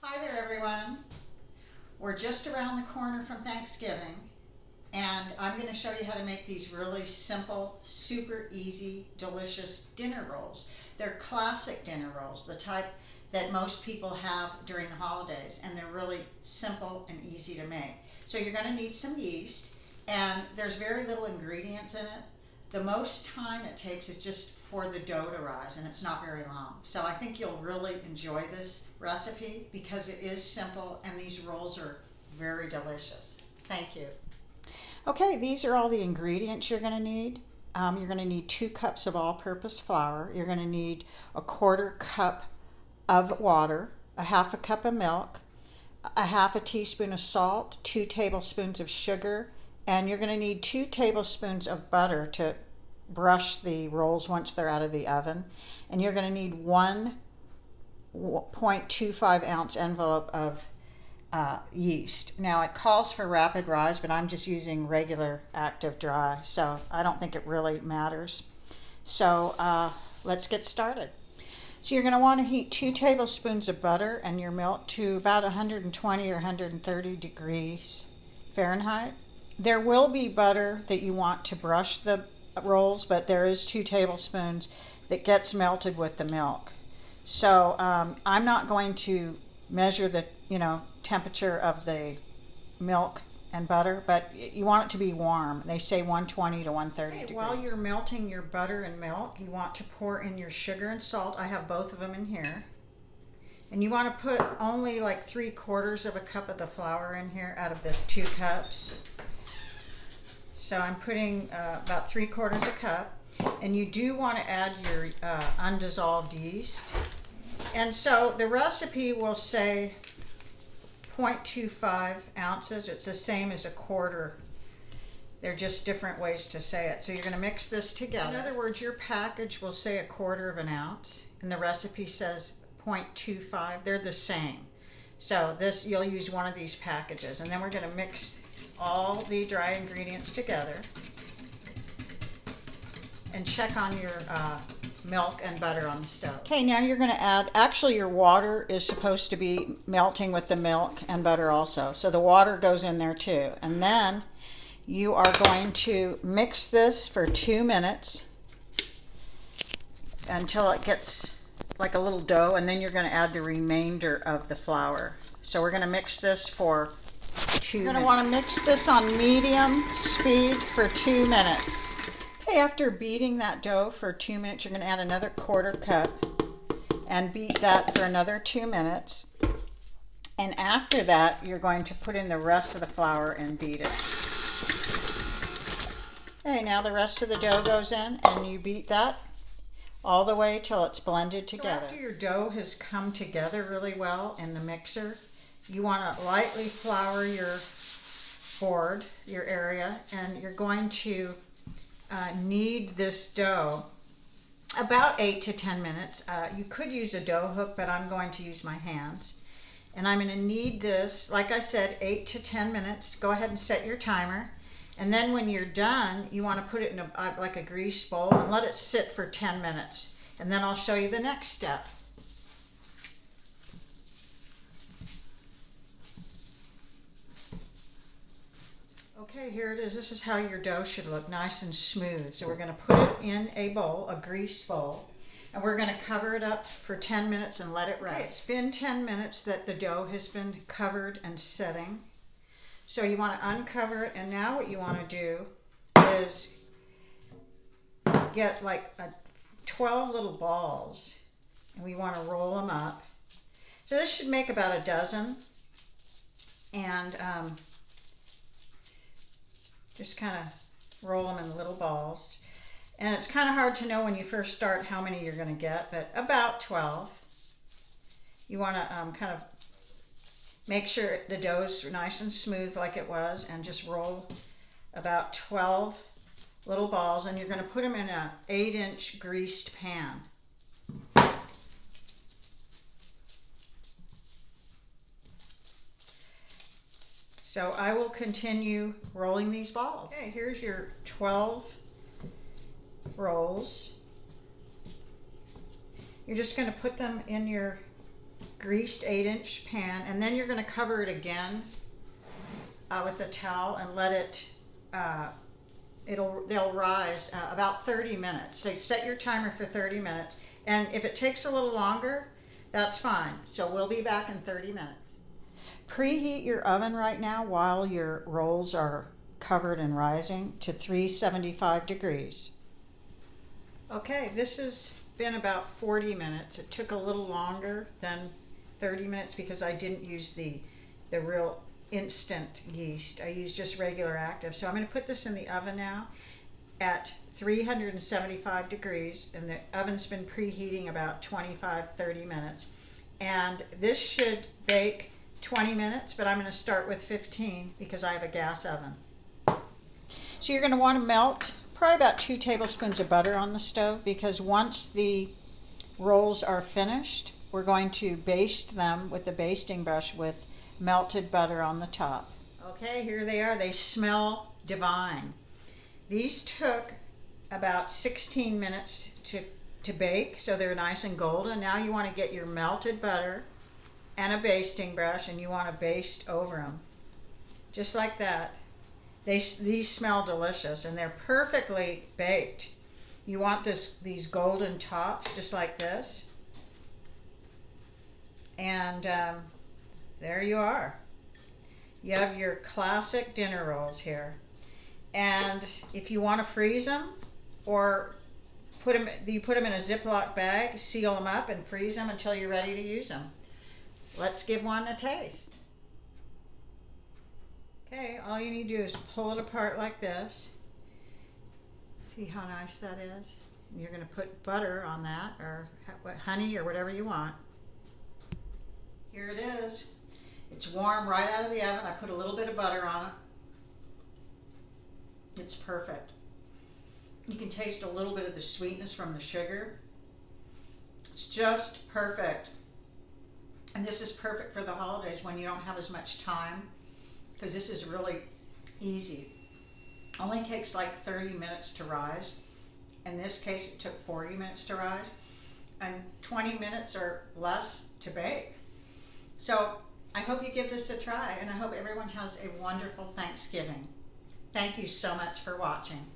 Hi there everyone. We're just around the corner from Thanksgiving and I'm going to show you how to make these really simple, super easy, delicious dinner rolls. They're classic dinner rolls, the type that most people have during the holidays, and they're really simple and easy to make. So you're going to need some yeast, and there's very little ingredients in it. The most time it takes is just for the dough to rise, and it's not very long. So I think you'll really enjoy this recipe because it is simple and these rolls are very delicious. Thank you. Okay, these are all the ingredients you're going to need. You're going to need 2 cups of all-purpose flour. You're going to need a 1/4 cup of water, a 1/2 cup of milk, a 1/2 teaspoon of salt, 2 tablespoons of sugar, and you're going to need 2 tablespoons of butter to brush the rolls once they're out of the oven. And you're going to need 1.25 ounce envelope of yeast. Now it calls for rapid rise, but I'm just using regular active dry, so I don't think it really matters. So let's get started. So you're going to want to heat 2 tablespoons of butter and your milk to about 120 or 130 degrees Fahrenheit. There will be butter that you want to brush the rolls, but there is 2 tablespoons that gets melted with the milk. So I'm not going to measure the temperature of the milk and butter, but you want it to be warm. They say 120 to 130 degrees. While you're melting your butter and milk, you want to pour in your sugar and salt. I have both of them in here. And you want to put only like 3/4 of a cup of the flour in here out of the 2 cups. So I'm putting about 3/4 a cup. And you do want to add your undissolved yeast. And so the recipe will say 0.25 ounces. It's the same as a 1/4. They're just different ways to say it. So you're going to mix this together. In other words, your package will say 1/4 ounce, and the recipe says 0.25. They're the same. So this, you'll use one of these packages, and then we're going to mix all the dry ingredients together and check on your milk and butter on the stove. Okay, now you're going to add, actually your water is supposed to be melting with the milk and butter also. So the water goes in there too. And then you are going to mix this for 2 minutes until it gets like a little dough, and then you're going to add the remainder of the flour. So we're going to mix this for 2 minutes. You're going to want to mix this on medium speed for 2 minutes. Okay, after beating that dough for 2 minutes, you're going to add another 1/4 cup and beat that for another 2 minutes. And after that, you're going to put in the rest of the flour and beat it. Okay, now the rest of the dough goes in and you beat that all the way till it's blended together. So after your dough has come together really well in the mixer, you want to lightly flour your board, your area, and you're going to knead this dough about 8 to 10 minutes. You could use a dough hook, but I'm going to use my hands. And I'm going to knead this, like I said, 8 to 10 minutes. Go ahead and set your timer. And then when you're done, you want to put it in like a grease bowl and let it sit for 10 minutes. And then I'll show you the next step. Okay, here it is. This is how your dough should look, nice and smooth. So we're going to put it in a bowl, a grease bowl, and we're going to cover it up for 10 minutes and let it rest. Okay, it's been 10 minutes that the dough has been covered and setting. So you want to uncover it, and now what you want to do is get like 12 little balls, and we want to roll them up. So this should make about a dozen, and just kind of roll them in little balls. And it's kind of hard to know when you first start how many you're going to get, but about 12. You want to kind of make sure the dough's nice and smooth like it was, and just roll about 12 little balls, and you're going to put them in an 8-inch greased pan. So I will continue rolling these balls. Okay, here's your 12 rolls. You're just going to put them in your greased 8-inch pan, and then you're going to cover it again with a towel and let it, they'll rise about 30 minutes. So set your timer for 30 minutes, and if it takes a little longer, that's fine. So we'll be back in 30 minutes. Preheat your oven right now while your rolls are covered and rising to 375 degrees. Okay, this has been about 40 minutes. It took a little longer than 30 minutes because I didn't use the real instant yeast. I used just regular active. So I'm going to put this in the oven now at 375 degrees, and the oven's been preheating about 25-30 minutes. And this should bake 20 minutes, but I'm going to start with 15 because I have a gas oven. So you're going to want to melt probably about 2 tablespoons of butter on the stove, because once the rolls are finished, we're going to baste them with the basting brush with melted butter on the top. Okay, here they are. They smell divine. These took about 16 minutes to bake, so they're nice and golden. Now you want to get your melted butter and a basting brush, and you want to baste over them. Just like that. These smell delicious, and they're perfectly baked. You want these golden tops, just like this. And there you are. You have your classic dinner rolls here. And if you want to freeze them, or you put them in a Ziploc bag, seal them up, and freeze them until you're ready to use them. Let's give one a taste. Okay, all you need to do is pull it apart like this. See how nice that is? And you're going to put butter on that, or honey, or whatever you want. Here it is. It's warm right out of the oven. I put a little bit of butter on it. It's perfect. You can taste a little bit of the sweetness from the sugar. It's just perfect. And this is perfect for the holidays when you don't have as much time, because this is really easy. Only takes like 30 minutes to rise. In this case, it took 40 minutes to rise, and 20 minutes or less to bake. So I hope you give this a try, and I hope everyone has a wonderful Thanksgiving. Thank you so much for watching.